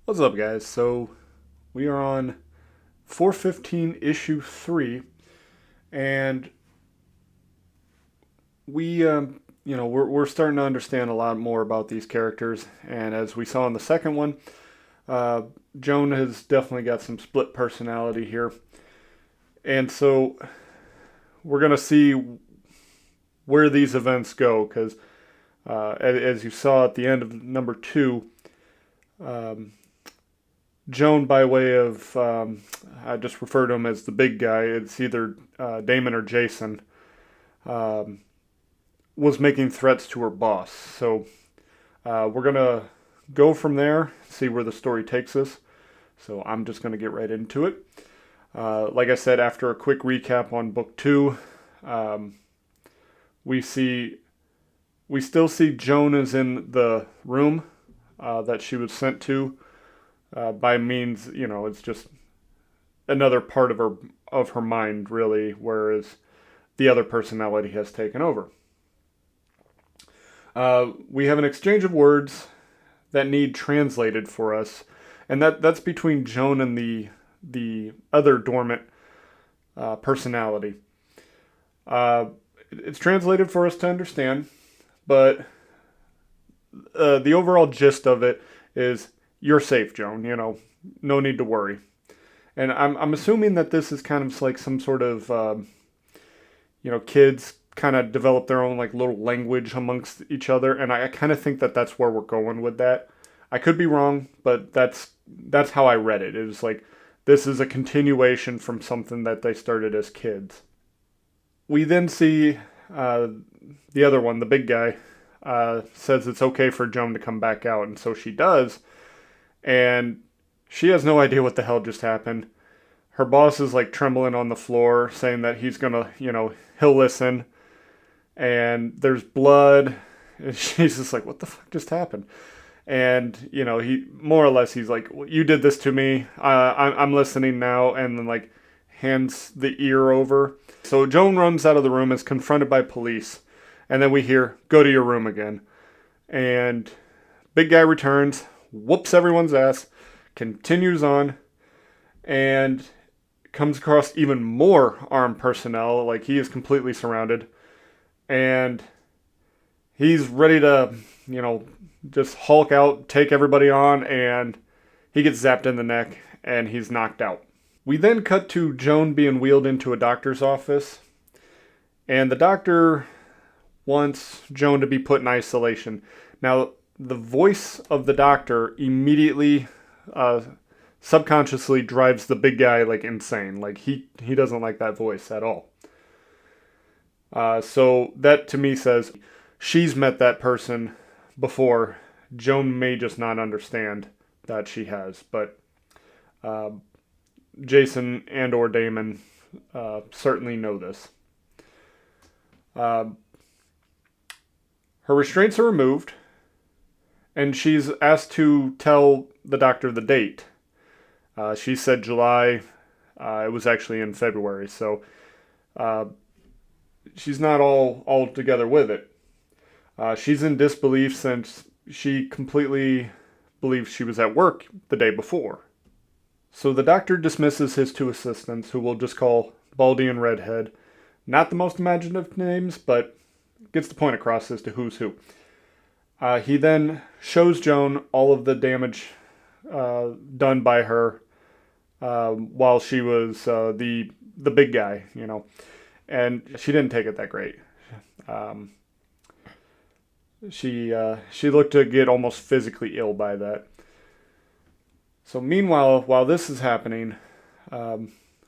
What's up, guys? So we are on 415 issue 3, and we're starting to understand a lot more about these characters. And as we saw in the second one, uh, Joan has definitely got some split personality here, and so we're gonna see where these events go. Because as you saw at the end of number 2, um, Joan, by way of, I just refer to him as the big guy, it's either Damon or Jason, um, was making threats to her boss. So we're going to go from there, see where the story takes us. So I'm just going to get right into it. Like I said, after a quick recap on book 2, um, we still see Joan is in the room that she was sent to. By means, it's just another part of her mind, really, whereas the other personality has taken over. We have an exchange of words that need translated for us, and that's between Joan and the other dormant personality. Uh, it's translated for us to understand, but the overall gist of it is you're safe, Joan. No need to worry. And I'm assuming that this is kind of like some sort of kids kind of develop their own like little language amongst each other, and I kind of think that that's where we're going with that. I could be wrong, but that's how I read it. It was like this is a continuation from something that they started as kids. We then see uh, the other one, the big guy, says it's okay for Joan to come back out, and so she does, and she has no idea what the hell just happened. Her boss is like trembling on the floor, saying that he's gonna, he'll listen. And there's blood. And she's just like, what the fuck just happened? And, he more or less, he's like, well, you did this to me. I'm listening now. And then, like, hands the ear over. So Joan runs out of the room, is confronted by police. And then we hear, go to your room again. And big guy returns, whoops everyone's ass, continues on, and comes across even more armed personnel. Like, he is completely surrounded. And he's ready to, just hulk out, take everybody on, and he gets zapped in the neck, and he's knocked out. We then cut to Joan being wheeled into a doctor's office, and the doctor wants Joan to be put in isolation. Now, the voice of the doctor immediately, subconsciously drives the big guy like insane. Like he doesn't like that voice at all. So that to me says she's met that person before. Joan may just not understand that she has, but uh, Jason and or Damon certainly know this. Uh, Her restraints are removed, and she's asked to tell the doctor the date. She said July. It was actually in February, so uh, she's not all together with it. She's in disbelief since she completely believes she was at work the day before. So the doctor dismisses his 2 assistants, who we'll just call Baldy and Redhead. Not the most imaginative names, but gets the point across as to who's who. He then shows Joan all of the damage done by her while she was the big guy, and she didn't take it that great. Um, she looked to get almost physically ill by that. So meanwhile, while this is happening,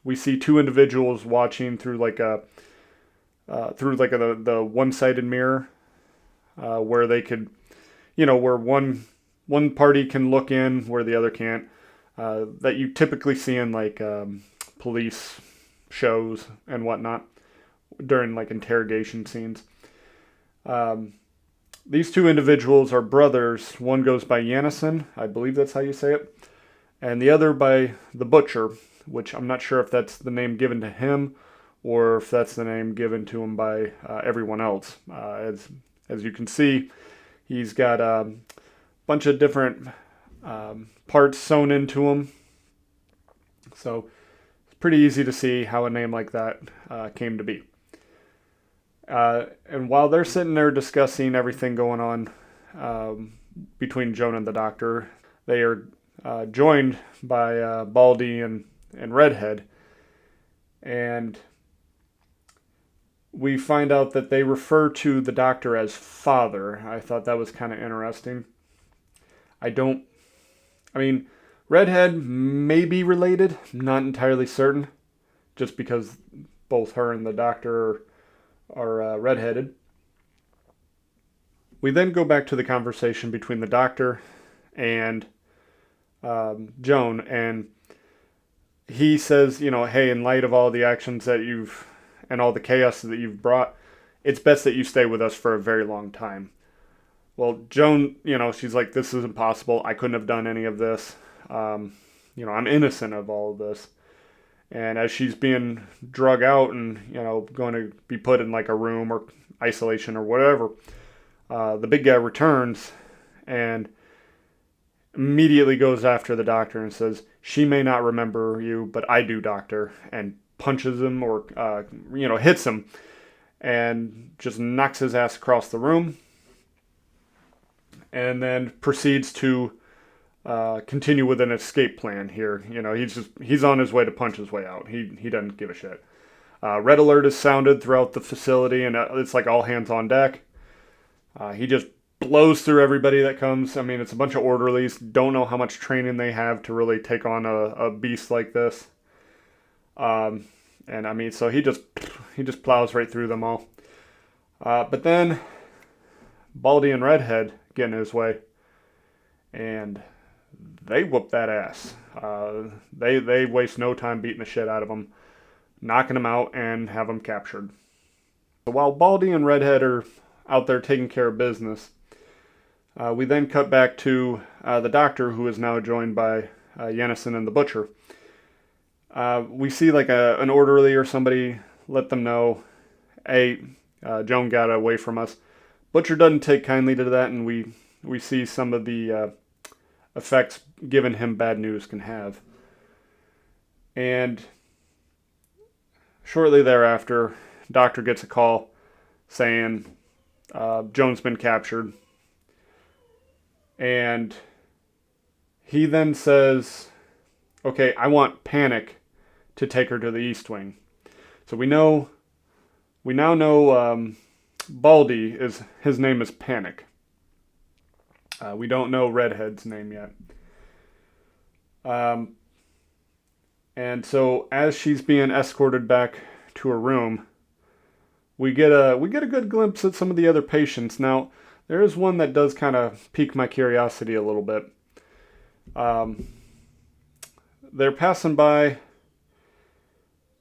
we see 2 individuals watching through like the one-sided mirror, where they could, where one party can look in where the other can't. That you typically see in like police shows and whatnot during like interrogation scenes. These 2 individuals are brothers. One goes by Yannison, I believe that's how you say it, and the other by the Butcher, which I'm not sure if that's the name given to him or if that's the name given to him by everyone else. As you can see, he's got a bunch of different parts sewn into them. So it's pretty easy to see how a name like that came to be. And while they're sitting there discussing everything going on between Joan and the doctor, they are joined by Baldy and Redhead. And we find out that they refer to the doctor as father. I thought that was kind of interesting. I mean, Redhead may be related, not entirely certain, just because both her and the doctor are redheaded. We then go back to the conversation between the doctor and Joan, and he says, hey, in light of all the actions that and all the chaos that you've brought, it's best that you stay with us for a very long time. Well, Joan, she's like, this is impossible. I couldn't have done any of this. I'm innocent of all of this. And as she's being drug out and, going to be put in like a room or isolation or whatever, the big guy returns and immediately goes after the doctor and says, she may not remember you, but I do, doctor, and punches him or, hits him and just knocks his ass across the room and then proceeds to continue with an escape plan here. He's on his way to punch his way out. He doesn't give a shit. Red alert is sounded throughout the facility, and it's like all hands on deck. He just blows through everybody that comes. I mean, it's a bunch of orderlies. Don't know how much training they have to really take on a beast like this. And I mean, so he just plows right through them all. But then Baldy and Redhead get in his way, and they whoop that ass. They waste no time beating the shit out of them, knocking them out, and have them captured. So while Baldy and Redhead are out there taking care of business, we then cut back to the doctor, who is now joined by Yennison and the butcher. We see like an orderly or somebody let them know, hey, Joan got away from us. Butcher doesn't take kindly to that, and we see some of the effects giving him bad news can have. And shortly thereafter, Doctor gets a call saying Joan's been captured. And he then says, okay, I want Panic to take her to the East Wing. So we now know Baldy his name is Panic. We don't know Redhead's name yet. And so as she's being escorted back to her room, we get a good glimpse at some of the other patients. Now, there is one that does kind of pique my curiosity a little bit. They're passing by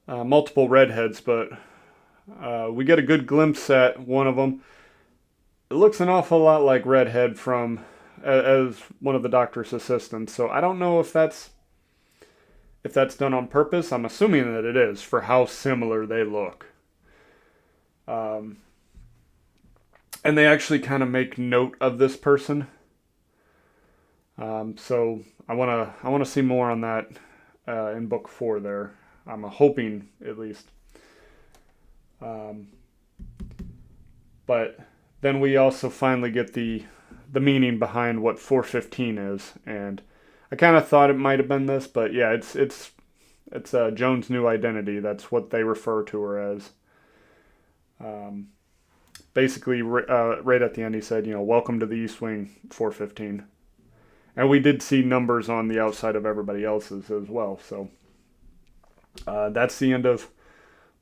multiple redheads, but we get a good glimpse at one of them. It looks an awful lot like Redhead from as one of the doctor's assistants. So I don't know if that's done on purpose. I'm assuming that it is for how similar they look. And they actually kind of make note of this person. So I want to see more on that in book 4 there. I'm hoping at least. But then we also finally get the meaning behind what 415 is, and I kind of thought it might have been this, but yeah, it's Joan's new identity. That's what they refer to her as. Basically, right at the end, he said, welcome to the East Wing, 415. And we did see numbers on the outside of everybody else's as well. So that's the end of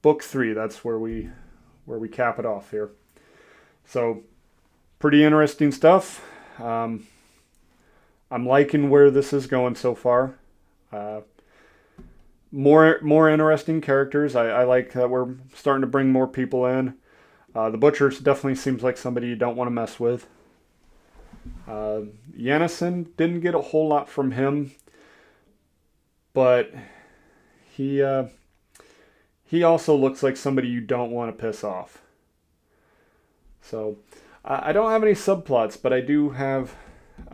book 3. That's where we cap it off here. So pretty interesting stuff. I'm liking where this is going so far. More interesting characters. I like that we're starting to bring more people in. The Butcher definitely seems like somebody you don't want to mess with. Yennison, didn't get a whole lot from him, but he also looks like somebody you don't want to piss off. So I don't have any subplots, but I do have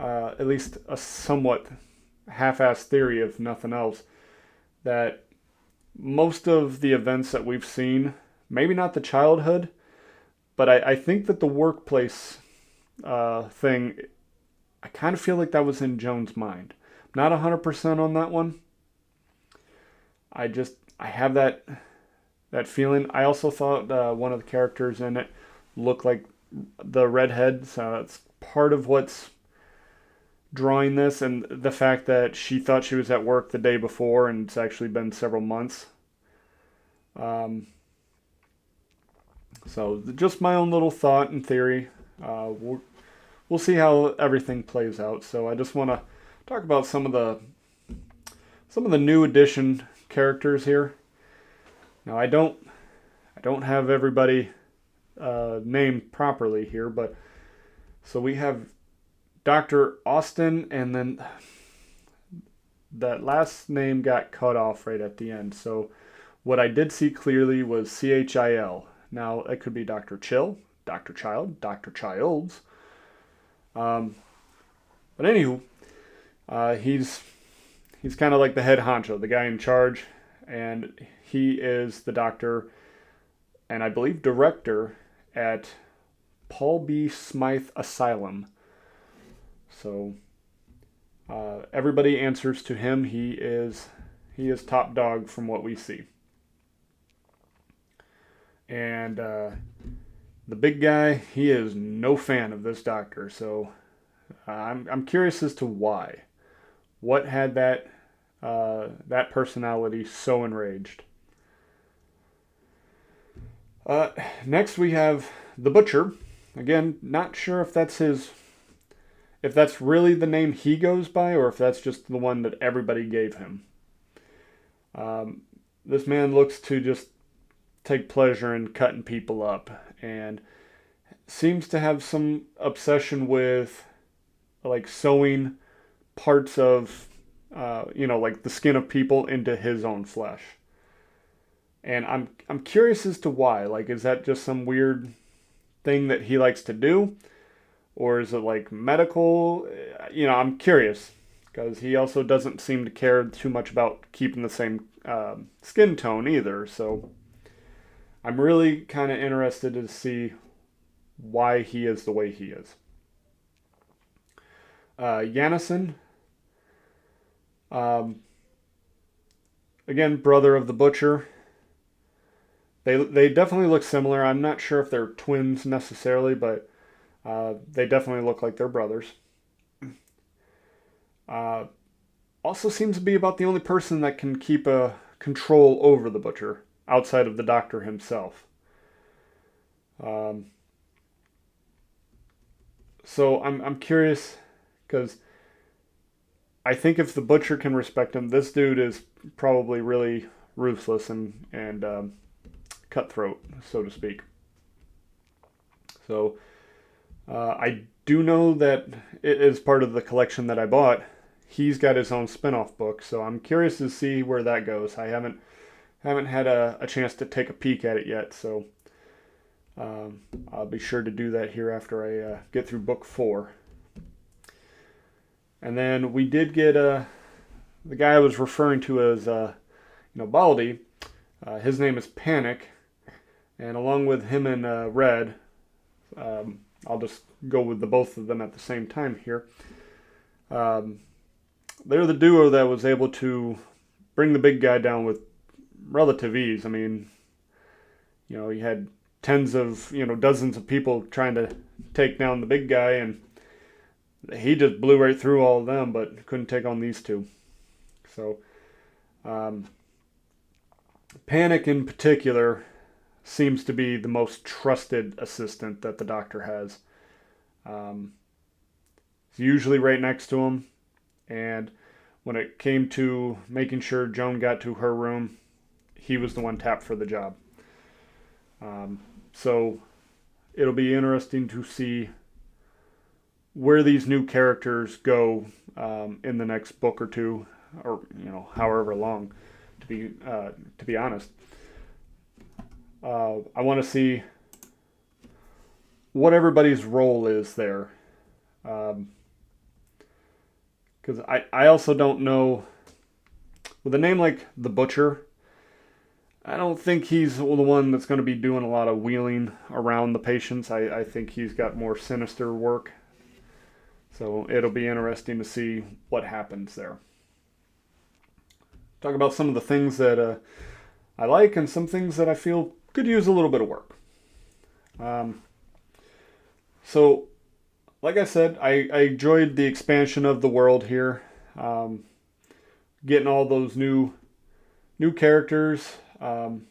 at least a somewhat half-assed theory, if nothing else, that most of the events that we've seen, maybe not the childhood, but I think that the workplace thing, I kind of feel like that was in Joan's mind. Not 100% on that one. I have that feeling. I also thought one of the characters in it looked like the redhead, so that's part of what's drawing this, and the fact that she thought she was at work the day before, and it's actually been several months. Um, so just my own little thought and theory. We'll see how everything plays out. So I just want to talk about some of the new addition characters here. Now I don't have everybody named properly here, but so we have Dr. Austin, and then that last name got cut off right at the end. So what I did see clearly was CHIL. Now it could be Dr. Chill, Dr. Child, Dr. Childs. Um, but anywho, he's kind of like the head honcho, the guy in charge, and he is the doctor and I believe director at Paul B. Smythe Asylum. So everybody answers to him. He is top dog from what we see. And the big guy, he is no fan of this doctor. So I'm curious as to why. What had that personality so enraged? Next we have the Butcher. Again, not sure if that's really the name he goes by, or if that's just the one that everybody gave him. This man looks to just take pleasure in cutting people up, and seems to have some obsession with like sewing parts of like the skin of people into his own flesh. And I'm curious as to why. Like, is that just some weird thing that he likes to do? Or is it like medical? I'm curious. Because he also doesn't seem to care too much about keeping the same skin tone either. So I'm really kind of interested to see why he is the way he is. Yannison. Again, brother of the Butcher. They definitely look similar. I'm not sure if they're twins necessarily, but they definitely look like they're brothers. Uh, Also seems to be about the only person that can keep a control over the Butcher outside of the Doctor himself. Um, so I'm curious because I think if the Butcher can respect him, this dude is probably really ruthless and cutthroat, so to speak. So I do know that it is part of the collection that I bought. He's got his own spin-off book, so I'm curious to see where that goes. I haven't had a chance to take a peek at it yet, so I'll be sure to do that here after I get through book 4. And then we did get the guy I was referring to as Baldy. His name is Panic, and along with him and Red, I'll just go with the both of them at the same time here. They're the duo that was able to bring the big guy down with relative ease. I mean, you had tens of, dozens of people trying to take down the big guy, and he just blew right through all of them, but couldn't take on these two. So, Panic in particular seems to be the most trusted assistant that the Doctor has. He's usually right next to him, and when it came to making sure Joan got to her room, he was the one tapped for the job. So it'll be interesting to see where these new characters go in the next book or two, or however long. To be honest, I want to see what everybody's role is there. Because I also don't know, with a name like The Butcher, I don't think he's the one that's going to be doing a lot of wheeling around the patients. I think he's got more sinister work. So it'll be interesting to see what happens there. Talk about some of the things that I like and some things that I feel could use a little bit of work. Um, so, like I said, I enjoyed the expansion of the world here. Um, Getting all those new characters, and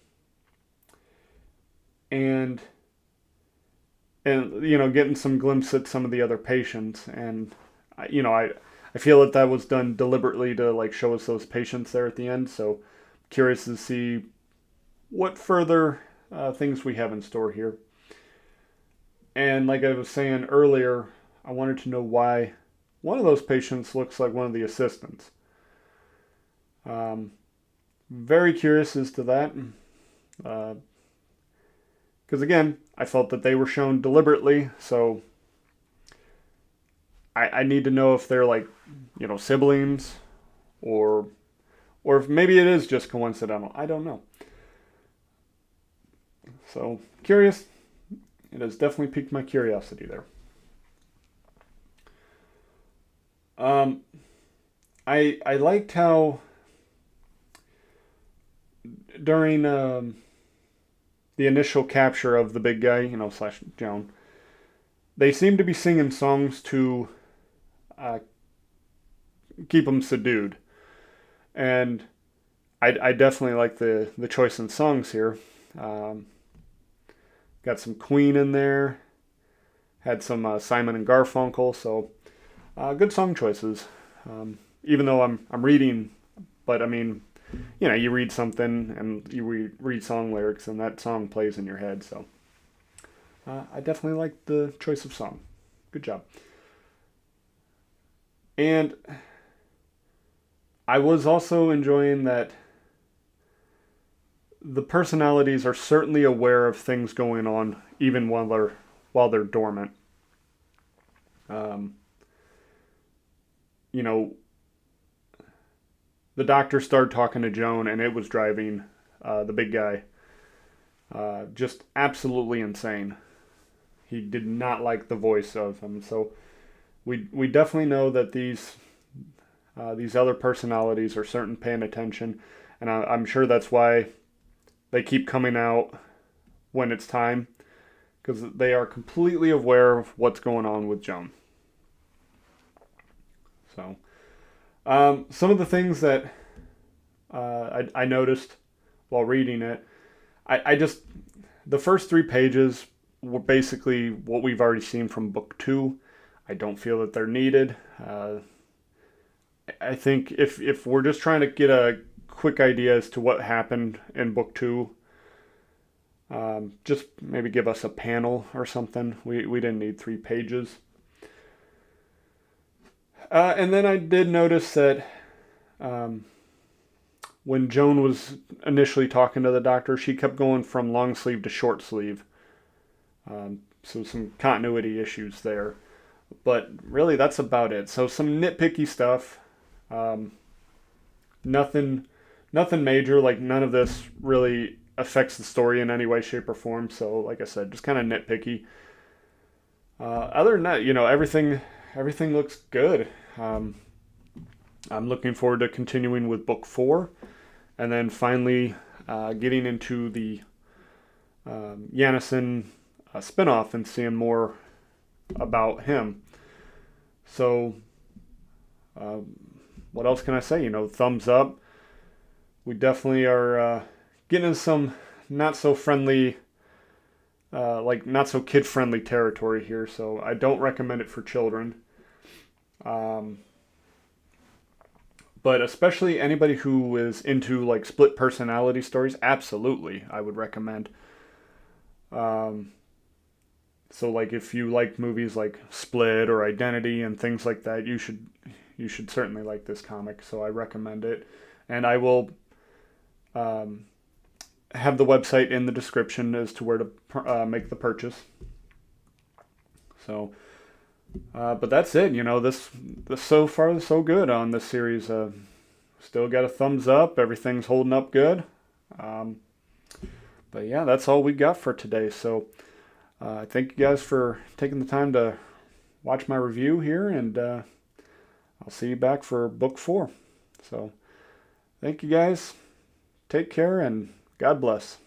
getting some glimpse at some of the other patients, and I feel that was done deliberately to like show us those patients there at the end. So curious to see what further things we have in store here. And like I was saying earlier, I wanted to know why one of those patients looks like one of the assistants. Very curious as to that. Because again, I felt that they were shown deliberately, so I need to know if they're like, siblings, or if maybe it is just coincidental. I don't know. So curious. It has definitely piqued my curiosity there. I liked how during the initial capture of the big guy, slash Joan, they seem to be singing songs to uh, keep them subdued, and I definitely like the choice in songs here. Um, Got some Queen in there, had some Simon and Garfunkel, so good song choices. Even though I'm reading, but I mean, you read something and you read song lyrics, and that song plays in your head. So I definitely like the choice of song. Good job. And I was also enjoying that the personalities are certainly aware of things going on, even while they're dormant. Um, you know, the doctor started talking to Joan, and it was driving the big guy just absolutely insane. He did not like the voice of him, so we definitely know that these other personalities are certainly paying attention, and I'm sure that's why they keep coming out when it's time, because they are completely aware of what's going on with Joan. So, some of the things that I noticed while reading it, I just, the first 3 pages were basically what we've already seen from book 2. I don't feel that they're needed. I think if we're just trying to get a quick idea as to what happened in book 2, just maybe give us a panel or something. We didn't need 3 pages. And then I did notice that when Joan was initially talking to the doctor, she kept going from long sleeve to short sleeve. So some continuity issues there. But really, that's about it. So some nitpicky stuff. Nothing major. Like, none of this really affects the story in any way, shape, or form. So, like I said, just kind of nitpicky. Other than that, everything looks good. I'm looking forward to continuing with book 4, and then finally getting into the Yannison spinoff and seeing more about him. So, what else can I say? Thumbs up. We definitely are getting some not so friendly, not so kid friendly territory here. So I don't recommend it for children. But especially anybody who is into like split personality stories, absolutely, I would recommend. So like if you like movies like Split or Identity and things like that, you should certainly like this comic. So I recommend it, and I will have the website in the description as to where to make the purchase. So But that's it. This so far so good on this series. Still got a thumbs up. Everything's holding up good. Um, but yeah, that's all we got for today. So thank you guys for taking the time to watch my review here, and I'll see you back for book 4. So thank you guys. Take care and God bless.